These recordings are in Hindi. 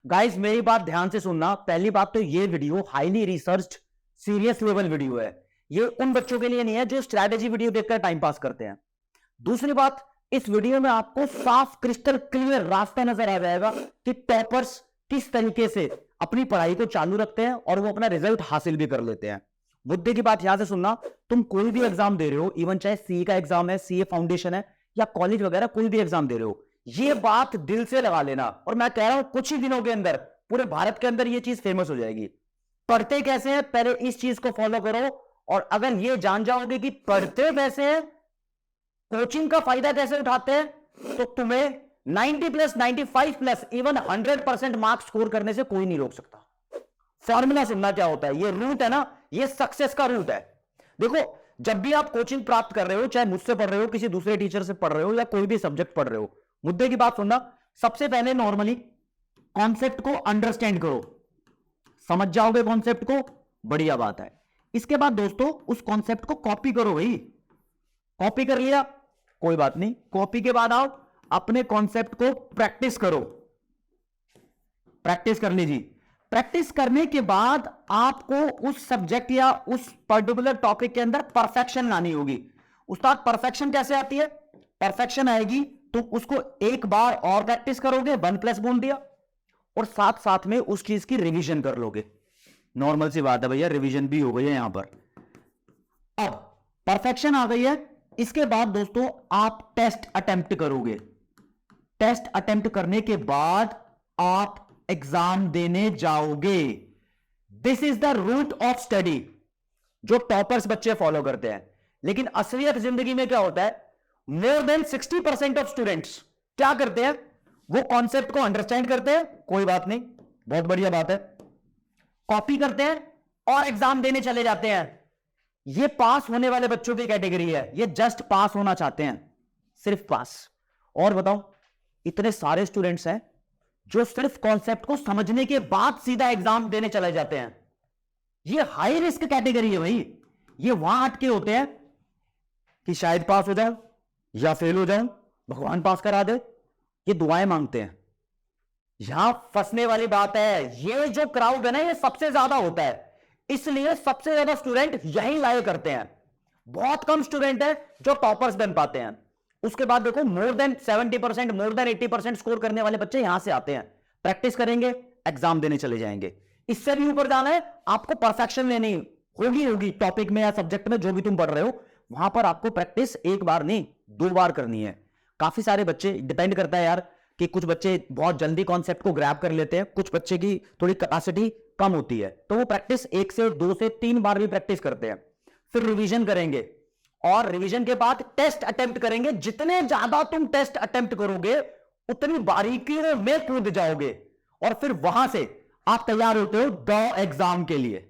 गाइस मेरी बात ध्यान से सुनना। पहली बात तो ये video highly researched serious level video है। ये उन बच्चों के लिए नहीं है जो स्ट्रैटेजी वीडियो देखकर टाइम पास करते हैं। दूसरी बात, इस वीडियो में आपको साफ क्रिस्टल क्लियर रास्ता नजर आ जाएगा कि टॉपर्स किस तरीके से अपनी पढ़ाई को चालू रखते हैं और वो अपना रिजल्ट हासिल भी कर लेते हैं। मुद्दे की बात यहां से सुनना, तुम कोई भी एग्जाम दे रहे हो, इवन चाहे सीए का एग्जाम है, सीए फाउंडेशन है या कॉलेज वगैरह कोई भी एग्जाम दे रहे हो, ये बात दिल से लगा लेना। और मैं कह रहा हूं कुछ ही दिनों के अंदर पूरे भारत के अंदर ये चीज फेमस हो जाएगी। पढ़ते कैसे हैं, पहले इस चीज को फॉलो करो। और अगर ये जान जाओगे कि पढ़ते कैसे हैं, कोचिंग का फायदा कैसे उठाते हैं, तो तुम्हें 90 plus 95 plus even 100% marks score करने से कोई नहीं रोक सकता। फॉर्मूला सुनना क्या होता है, ये रूट है ना, ये सक्सेस का रूट है। देखो, जब भी आप कोचिंग प्राप्त कर रहे हो, चाहे मुझसे पढ़ रहे हो, किसी दूसरे टीचर से पढ़ रहे हो या कोई भी सब्जेक्ट पढ़ रहे हो, मुद्दे की बात सुनना। सबसे पहले नॉर्मली कॉन्सेप्ट को अंडरस्टैंड करो। समझ जाओगे कॉन्सेप्ट को, बढ़िया बात है। इसके बाद दोस्तों उस कॉन्सेप्ट को कॉपी करो। भाई कॉपी कर लिया, कोई बात नहीं। कॉपी के बाद आओ अपने कॉन्सेप्ट को प्रैक्टिस करो। प्रैक्टिस कर लीजिए। प्रैक्टिस करने के बाद आपको उस सब्जेक्ट या उस पर्टिकुलर टॉपिक के अंदर परफेक्शन लानी होगी। उस्ताद परफेक्शन कैसे आती है? परफेक्शन आएगी तो उसको एक बार और प्रैक्टिस करोगे, 1+ बोल दिया, और साथ साथ में उस चीज की रिवीजन कर लोगे। नॉर्मल सी बात है भैया, रिवीजन भी हो गई है यहां पर। अब परफेक्शन आ गई है, इसके बाद दोस्तों आप टेस्ट अटेम्प्ट करोगे। टेस्ट अटेम्प्ट करने के बाद आप एग्जाम देने जाओगे। This is the route of study जो टॉपर्स बच्चे फॉलो करते हैं। लेकिन असलियत जिंदगी में क्या होता है, मोर देन 60% ऑफ स्टूडेंट्स क्या करते हैं, वो कॉन्सेप्ट को अंडरस्टैंड करते हैं, कोई बात नहीं, बहुत बढ़िया बात है, कॉपी करते हैं और एग्जाम देने चले जाते हैं। ये पास होने वाले बच्चों की कैटेगरी है, ये जस्ट पास होना चाहते हैं, सिर्फ पास। और बताओ, इतने सारे स्टूडेंट्स हैं जो सिर्फ कॉन्सेप्ट को समझने के बाद सीधा एग्जाम देने चले जाते हैं। ये हाई रिस्क कैटेगरी है भाई। ये वहां अटके होते हैं कि शायद पास हो जाए या फेल हो जाए, भगवान पास करा दे, ये दुआएं मांगते हैं। यहां फंसने वाली बात है, ये जो क्राउड है ना, ये सबसे ज्यादा होता है, इसलिए सबसे ज्यादा स्टूडेंट यही लाइक करते हैं। बहुत कम स्टूडेंट है जो टॉपर्स बन पाते हैं। उसके बाद देखो, more than 70%, more than 80% score करने वाले बच्चे यहां से आते हैं, प्रैक्टिस करेंगे, एग्जाम देने चले जाएंगे। इससे भी ऊपर जाना है, आपको परफेक्शन लेनी होगी टॉपिक में या सब्जेक्ट में जो भी तुम पढ़ रहे हो, वहां पर आपको प्रैक्टिस एक बार नहीं 2 बार करनी है। काफी सारे बच्चे, डिपेंड करता है यार कि कुछ बच्चे बहुत जल्दी कॉन्सेप्ट को ग्रैब कर लेते हैं, कुछ बच्चे की थोड़ी कैपेसिटी कम होती है, तो वो प्रैक्टिस 1 से 2 से 3 बार भी प्रैक्टिस करते हैं। फिर रिवीजन करेंगे और रिवीजन के बाद टेस्ट अटेम्प्ट करेंगे। जितने ज्यादा तुम टेस्ट अटेम्प्ट करोगे उतनी बारीकियों में कूद जाओगे और फिर वहां से आप तैयार होते हो द एग्जाम के लिए।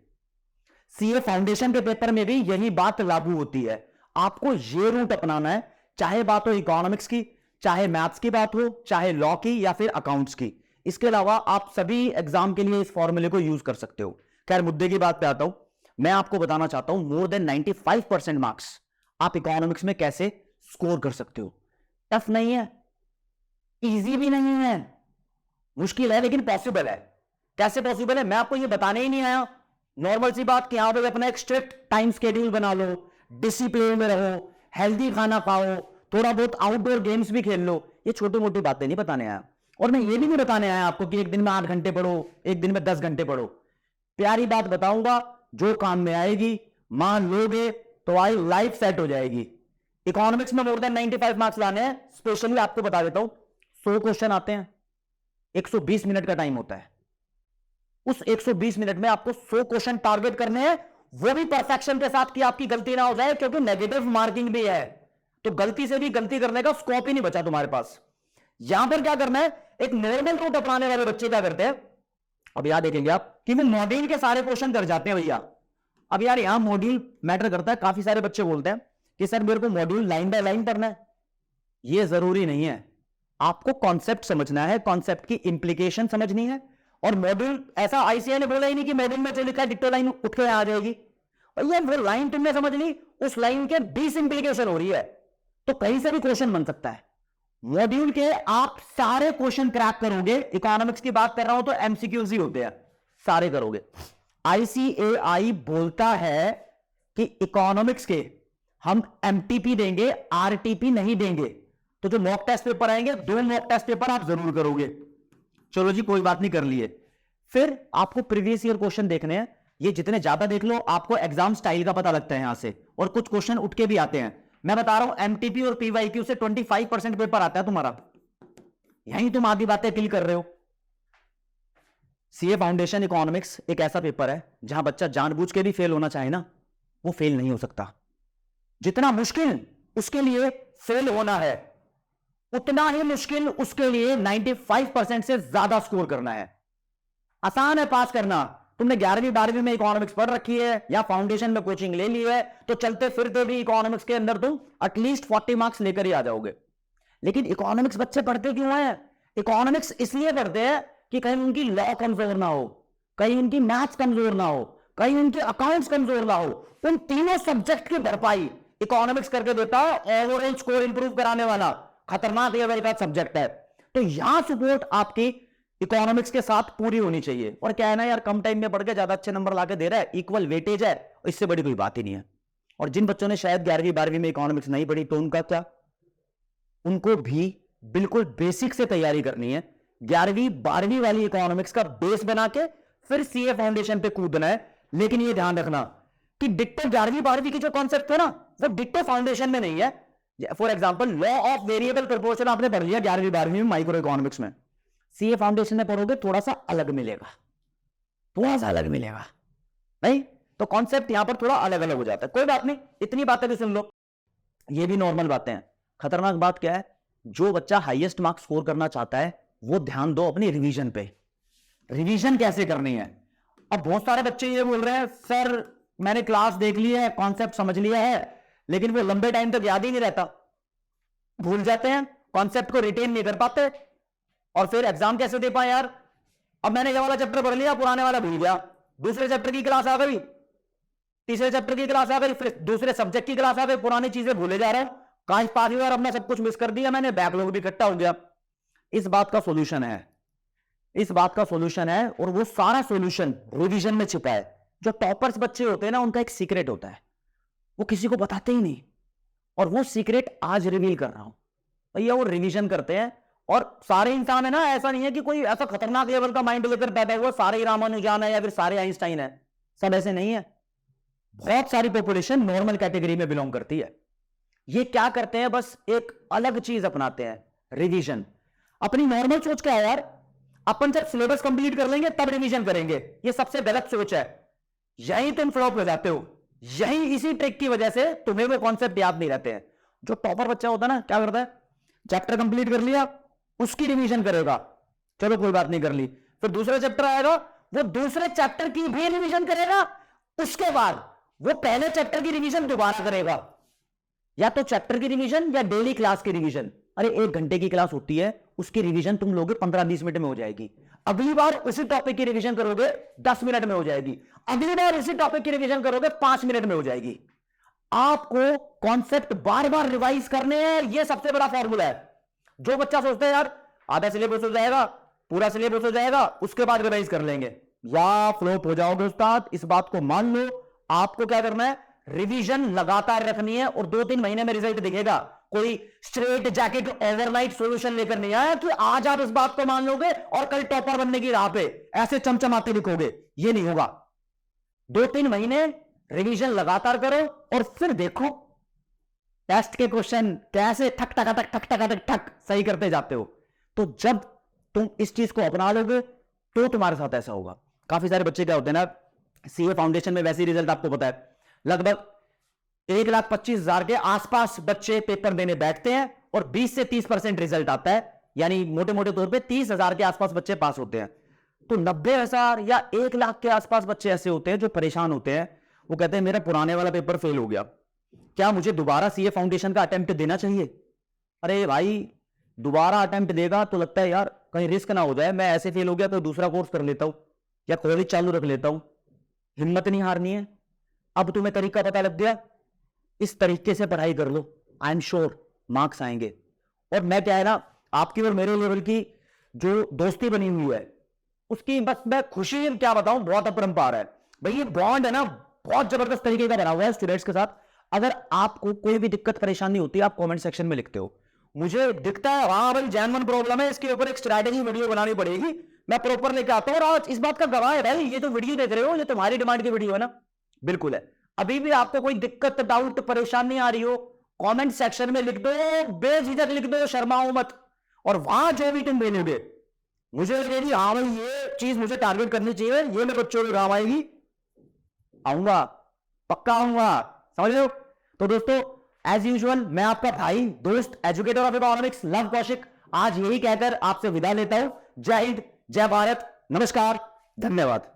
सीए फाउंडेशन के पेपर में भी यही बात लागू होती है। आपको ये रूट अपनाना है, चाहे बात हो इकोनॉमिक्स की, चाहे मैथ्स की बात हो, चाहे लॉ की या फिर अकाउंट्स की। इसके अलावा आप सभी एग्जाम के लिए इस फॉर्मूले को यूज कर सकते हो। खैर मुद्दे की बात पे आता हूं। मैं आपको बताना चाहता हूं मोर देन 95% मार्क्स आप इकोनॉमिक्स में कैसे स्कोर कर सकते हो। टफ नहीं है, इजी भी नहीं है, मुश्किल है, लेकिन पॉसिबल है। कैसे पॉसिबल है, मैं आपको ये बताने ही नहीं आया। नॉर्मल सी बात कि यहां पे अपना एक स्ट्रिक्ट टाइम स्केड्यूल बना लो, डिसिप्लिन में रहो, हेल्दी खाना खाओ, थोड़ा बहुत आउटडोर गेम्स भी खेल लो। ये छोटी मोटी बातें नहीं बताने आया। और मैं ये भी नहीं बताने आया आपको कि एक दिन में 8 घंटे पढ़ो, एक दिन में 10 घंटे पढ़ो। प्यारी बात बताऊंगा जो काम में आएगी, मान लोगे तो आई लाइफ सेट हो जाएगी। इकोनॉमिक्स में मोर देन 95 मार्क्स लाने हैं। स्पेशली आपको बता देता हूं, 100 क्वेश्चन आते हैं, 120 मिनट का टाइम होता है। उस 120 मिनट में आपको 100 क्वेश्चन टारगेट करने हैं, वो भी परफेक्शन के साथ कि आपकी गलती ना हो जाए, क्योंकि नेगेटिव मार्किंग भी है, तो गलती से भी गलती करने का स्कोप ही नहीं बचा तुम्हारे पास। यहां पर क्या करना है, एक नॉर्मल रूट अपनाने वाले बच्चे क्या करते हैं, अब याद देखेंगे आप कि वो मॉड्यूल के सारे क्वेश्चन कर जाते हैं भैया। अब यार यहां मॉड्यूल मैटर करता है। काफी सारे बच्चे बोलते हैं कि सर मेरे को मॉड्यूल लाइन बाय लाइन पढ़ना है। ये जरूरी नहीं है, आपको कॉन्सेप्ट समझना है, कॉन्सेप्ट की इंप्लीकेशन समझनी है। और मॉड्यूल ऐसा आईसीआई ने बोला ही नहीं कि मॉड्यूल में जो लिखा है डिक्टो लाइन उठ के आ जाएगी। और ये वो लाइन तुमने समझ ली, उस लाइन के 20 इंप्लीकेशन हो रही है, तो कहीं से भी क्वेश्चन बन सकता है। मॉड्यूल के आप सारे क्वेश्चन क्रैक करोगे, इकोनॉमिक्स की बात कर रहा हूं तो एमसीक्यूज ही होते हैं, सारे करोगे। आईसीएआई बोलता है कि इकोनॉमिक्स के हम एमटीपी देंगे, आरटीपी नहीं देंगे। तो जो मॉक टेस्ट पेपर आएंगे, 2 मॉक टेस्ट पेपर आप जरूर करोगे। चलो जी, कोई बात नहीं, कर लिए। फिर आपको प्रीवियस ईयर क्वेश्चन देखने हैं। ये जितने ज्यादा देख लो, आपको एग्जाम स्टाइल का पता लगता है यहां से, और कुछ क्वेश्चन उठ के भी आते हैं। मैं बता रहा हूं, एमटीपी और पीवाईक्यू से 25% पेपर आता है तुम्हारा। यहीं तुम आधी बातें किल कर रहे हो। सीए फाउंडेशन इकोनॉमिक्स एक ऐसा पेपर है जहां बच्चा जानबूझ के भी फेल होना चाहे ना, वो फेल नहीं हो सकता। जितना मुश्किल उसके लिए फेल होना है, उतना ही मुश्किल उसके लिए 95% से ज्यादा स्कोर करना है। आसान है पास करना। तुमने 11वीं 12वीं में इकोनॉमिक्स पढ़ रखी है या फाउंडेशन में कोचिंग ले ली है, तो चलते फिरते भी इकोनॉमिक्स के अंदर तुम एटलीस्ट 40 मार्क्स लेकर ही आ जाओगे। लेकिन इकोनॉमिक्स बच्चे पढ़ते क्यों हैं? इकोनॉमिक्स इसलिए पढ़ते हैं कि कहीं उनकी लॉ कमजोर ना हो, कहीं उनकी मैथ्स कमजोर ना हो, कहीं उनके अकाउंट्स कमजोर ना हो। उन तीनों सब्जेक्ट की भरपाई इकोनॉमिक्स करके देता है। ओवरऑल स्कोर इंप्रूव कराने वाला खतरनाक लेवल का सब्जेक्ट है। तो यहां सपोर्ट आपकी इकोनॉमिक्स के साथ पूरी होनी चाहिए। और क्या है ना यार, कम टाइम में पढ़ के ज्यादा अच्छे नंबर लाके दे रहा है, इक्वल वेटेज है, इससे बड़ी कोई बात ही नहीं है। और जिन बच्चों ने शायद 11वीं 12वीं में इकोनॉमिक्स नहीं पढ़ी, तो उनका क्या? उनको भी बिल्कुल बेसिक से तैयारी करनी है। 11वीं 12वीं वाली इकोनॉमिक्स का बेस बना के फिर सीए फाउंडेशन पे कूदना है। लेकिन ये ध्यान रखना कि डिट्टो 11वीं 12वीं की जो कॉन्सेप्ट है ना, वो डिट्टो फाउंडेशन में नहीं है। For example, law of variable proportion आपने पढ़ लिया 11वीं 12वीं में माइक्रो इकोनॉमिक्स में, सीए फाउंडेशन में पढ़ोगे थोड़ा सा अलग मिलेगा, थोड़ा सा अलग मिलेगा नहीं, तो कॉन्सेप्ट यहां पर थोड़ा अलग अलग हो जाता है। कोई बात नहीं, इतनी बातें भी सुन लो, ये भी नॉर्मल बातें हैं। खतरनाक बात क्या है? जो बच्चा हाईएस्ट मार्क्स स्कोर करना चाहता है, वो ध्यान दो अपनी रिवीजन पे। रिवीजन कैसे करनी है? अब बहुत सारे बच्चे ये बोल रहे हैं, सर मैंने क्लास देख ली है, कॉन्सेप्ट समझ लिया है, लेकिन वो लंबे टाइम तक याद ही नहीं रहता, भूल जाते हैं, कॉन्सेप्ट को रिटेन नहीं कर पाते, और फिर एग्जाम कैसे दे पाए यार? अब मैंने ये वाला चैप्टर पढ़ लिया, पुराने वाला भूल गया, दूसरे चैप्टर की क्लास आ गई, तीसरे चैप्टर की क्लास आ गई, फिर दूसरे सब्जेक्ट की क्लास आ गई, पुरानी चीजें भूले जा रहे हैं, काश पास हुआ, अपना सब कुछ मिस कर दिया मैंने, बैकलॉग भी इकट्ठा हो गया। इस बात का सॉल्यूशन है, इस बात का सॉल्यूशन है, और वो सारा सॉल्यूशन रिवीजन में छिपा है। जो टॉपर्स बच्चे होते हैं ना, उनका एक सीक्रेट होता है, वो किसी को बताते ही नहीं, और वो सीक्रेट आज रिवील कर रहा हूं भैया। वो रिवीजन करते हैं, और सारे इंसान है ना, ऐसा नहीं है कि कोई ऐसा खतरनाक लेवल का माइंड लेकर बैठा है वो सारे ही रामानुजान है या फिर सारे आइंस्टाइन है, सब ऐसे नहीं है। बहुत सारी पॉपुलेशन नॉर्मल कैटेगरी में बिलोंग करती है। ये क्या करते हैं, बस एक अलग चीज अपनाते हैं, रिवीजन। अपनी नॉर्मल सोच क्या है यार, अपन जब सिलेबस कंप्लीट कर लेंगे तब रिवीजन करेंगे, ये सबसे गलत सोच है। यही तुम फ्लॉप हो जाते हो, यही इसी ट्रिक की वजह से तुम्हें वो कॉन्सेप्ट याद नहीं रहते हैं। जो टॉपर बच्चा होता है ना, क्या करता है, चैप्टर कंप्लीट कर लिया, उसकी रिवीजन करेगा, चलो कोई बात नहीं कर ली, फिर दूसरा चैप्टर आएगा, वो दूसरे चैप्टर की भी रिवीजन करेगा, उसके बाद वो पहले चैप्टर की रिवीजन दोबारा करेगा। या तो चैप्टर की रिवीजन या डेली क्लास की रिवीजन। अरे 1 घंटे की क्लास होती है, उसकी रिवीजन तुम लोगे 15-20 मिनट में हो जाएगी। अगली बार उसी टॉपिक की रिवीजन करोगे 10 मिनट में हो जाएगी, अगली बार उसी टॉपिक की रिवीजन करोगे 5 मिनट में हो जाएगी। आपको कॉन्सेप्ट बार बार रिवाइज करने हैं, यह सबसे बड़ा फॉर्मूला है। जो बच्चा सोचता है यार आधा सिलेबस हो जाएगा, पूरा सिलेबस हो जाएगा, उसके बाद रिवाइज कर लेंगे, या फ्लॉप हो जाओगे उस्ताद। इस बात को मान लो, आपको क्या करना है, रिवीजन लगातार रखनी है, और 2-3 महीने में रिजल्ट दिखेगा। कोई स्ट्रेट जैकेट ओवरनाइट सॉल्यूशन लेकर नहीं आया कि आज आप इस बात को मान लोगे और कल टॉपर बनने की राह पे ऐसे चमचमाते लिखोगे, ये नहीं होगा। 2-3 महीने रिवीजन लगातार करो, और फिर देखो टेस्ट के क्वेश्चन कैसे ठक ठक ठक ठक ठक ठक ठक सही करते जाते हो। तो जब तुम इस चीज को अपना लोगे तो तुम्हारे साथ ऐसा होगा। काफी सारे बच्चे क्या होते हैं ना, सीए फाउंडेशन में वैसे रिजल्ट आपको पता है, लगभग 1,25,000 के आसपास बच्चे पेपर देने बैठते हैं, और 20 से 30% रिजल्ट आता है, यानी मोटे मोटे तौर पे 30,000 के आसपास बच्चे पास होते हैं। तो 90,000 या 1 लाख के आसपास बच्चे ऐसे होते हैं जो परेशान होते हैं। वो कहते हैं मेरा पुराने वाला पेपर फेल हो गया, क्या मुझे दोबारा सीए फाउंडेशन का अटेम्प्ट देना चाहिए? अरे भाई, दोबारा अटेम्प्ट देगा तो लगता है यार कहीं रिस्क ना हो जाए, मैं ऐसे फेल हो गया तो दूसरा कोर्स कर लेता हूं या कॉलेज चालू रख लेता हूं। हिम्मत नहीं हारनी है। अब तुम्हें तरीका पता लग गया, इस तरीके से पढ़ाई कर लो, आई एम श्योर मार्क्स आएंगे। और मैं क्या है ना, आपकी और मेरे लेवल की जो दोस्ती बनी हुई है उसकी बस मैं खुशी क्या बताऊं, बहुत अपरंपार है भाई। ये बॉन्ड है ना बहुत जबरदस्त तरीके का बना हुआ है स्टूडेंट्स के साथ। अगर आपको कोई भी दिक्कत परेशानी होती है आप कमेंट सेक्शन में लिखते हो, मुझे दिखता है हाँ भाई जेन्युइन प्रॉब्लम है, इसके ऊपर एक स्ट्रैटेजी वीडियो बनानी पड़ेगी, मैं प्रॉपर लेके आता हूं। और आज इस बात का गवाह है भाई, ये तो वीडियो देख रहे हो, ये तुम्हारी डिमांड की वीडियो है ना, बिल्कुल है। अभी भी आपको कोई दिक्कत डाउट परेशानी आ रही हो कमेंट सेक्शन में लिख दो, बेझिझक लिख दो, शर्माओ मत। और वहां जो भी तुम भेजोगे मुझे लगेगी हाँ भाई ये चीज मुझे टारगेट करनी चाहिए, ये मेरे बच्चों के काम आएगी, आऊंगा, पक्का आऊंगा, समझ लो। तो दोस्तों एज यूजुअल मैं आपका भाई दोस्त educator of economics love Kaushik आज यही कहकर आपसे विदा लेता हूं। जय हिंद, जय भारत, नमस्कार, धन्यवाद।